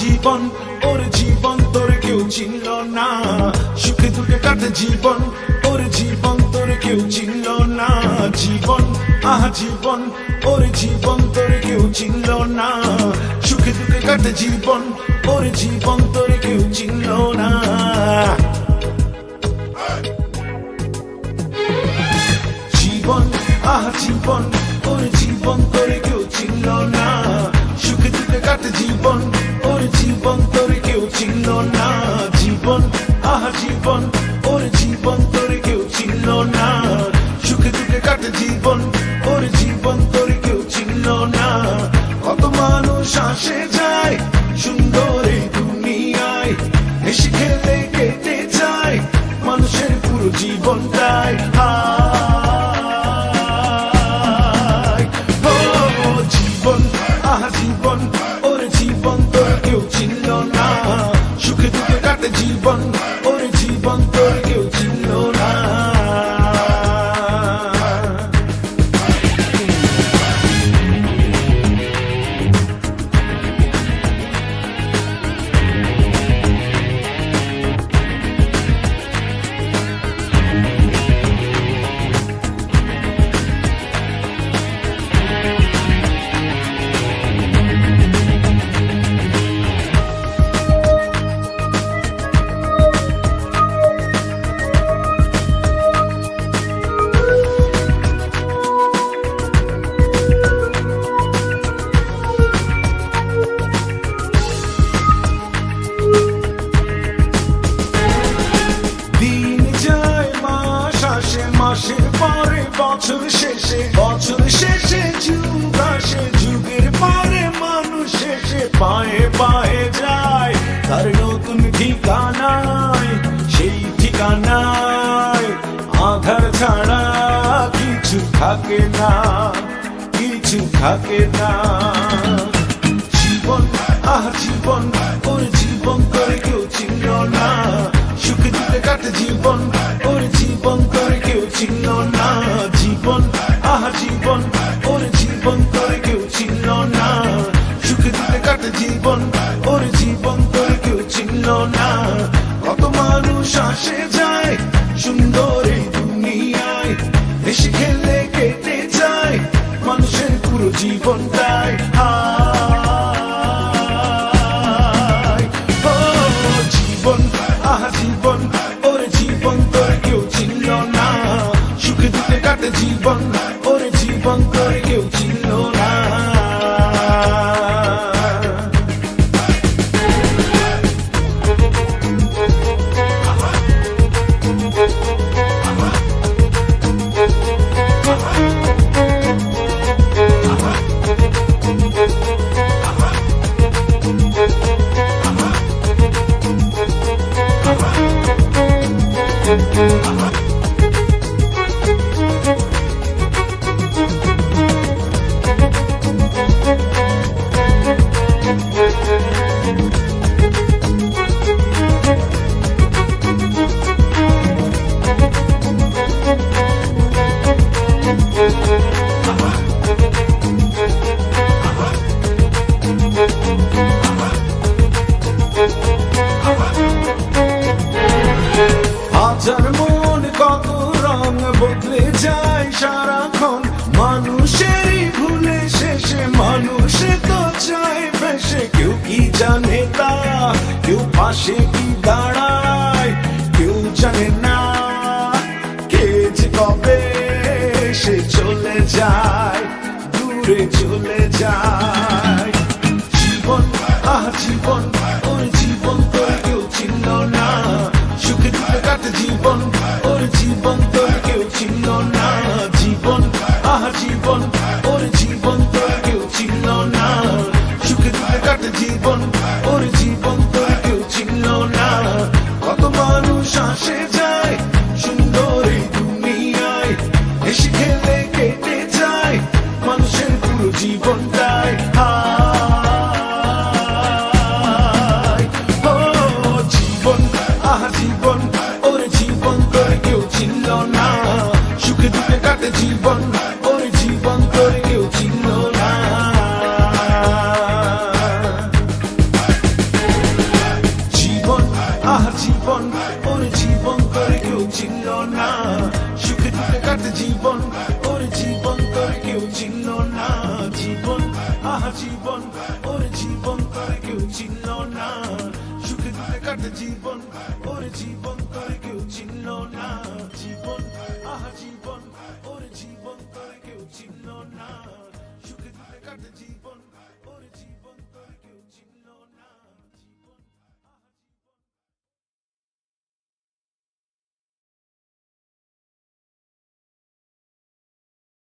জীবন ওর জীবন তোর কেউ চিনল না, সুখে দুঃখে কাটে জীবন ওর জীবন তোর কেউ চিনল না। জীবন জীবন ওর জীবন তোর কেউ চিনল না, সুখে দুঃখে কাটে জীবন ওর জীবন তোর কেউ চিনল না। জীবন জীবন ওর জীবন তোর কেউ চিনল না, সুখে দুঃখে কাটে জীবন ওর জীবন তোর কেউ চিনল না। জীবন জীবন ওর জীবন তোর কেউ চিনল না, সুখে দুঃখে কাটে জীবন ওর জীবন তোর কেউ চিনল না। কত মানুষ আসে যায় সুন্দর এই দুনিয়ায়, হেসে খেলে কেটে যায় মানুষের পুরো জীবনটাই। জীবন জীবন ওর জীবন তোর কেউ চিনল না, সুখে দুঃখে কাটে জীবন ওর জীবন তোর কেউ চিনল না। মাসের পরে বছর শেষে যুগ আসে, যুগের পরে মানুষ শেষে পায়ে পায়ে যায় তার নতুন ঠিকানায়। সেই ঠিকানায় আধার ছাড়া কিছু থাকে না, কিছু থাকে না। জীবন জীবন ওর জীবন তোর কেউ চিনল না, সুখে দুঃখে কাটে জীবন ওর জীবন তোর কেউ চিনল না। জীবন জীবন ওর জীবন তোর কেউ চিনল না, সুখে দুঃখে কাটে জীবন ওর জীবন তোর কেউ চিনল না। কত মানুষ আসে যায় সুন্দর এই দুনিয়ায়, হেসে খেলে কেটে যায় মানুষের পুরো জীবনটাই। জীবন জীবন ওর জীবন তোর কেউ চিনল না, সুখে দুঃখে কাটে জীবন ওর জীবন তোর কেউ চিনল না। চলে যায়। জীবন জীবন ওর জীবন তোর কেউ চিনল না, সুখে দুঃখে কাটে জীবন ওর জীবন তোর কেউ চিনল না। জীবন জীবন ওর জীবন তোর কেউ চিনল না, সুখে দুঃখে কাটে জীবন ওর জীবন তোর কেউ চিনল না। কত মানুষ আসে যায় সুন্দর এই দুনিয়ায়, এসে খেলে কেটে যায় মানুষের পুরো জীবনটাই। জীবন জীবন ওর জীবন তোর কেউ চিনল না, সুখে দুঃখে কাটে জীবন ওর জীবন তোর কেউ চিনল না। জীবন জীবন ওর জীবন তোর কেউ চিনল না, সুখে দুঃখে কাটে জীবন ওর জীবন তোর কেউ চিনল না। জীবন জীবন ওর জীবন তোর কেউ চিনল না, সুখে দুঃখে কাটে জীবন ওর জীবন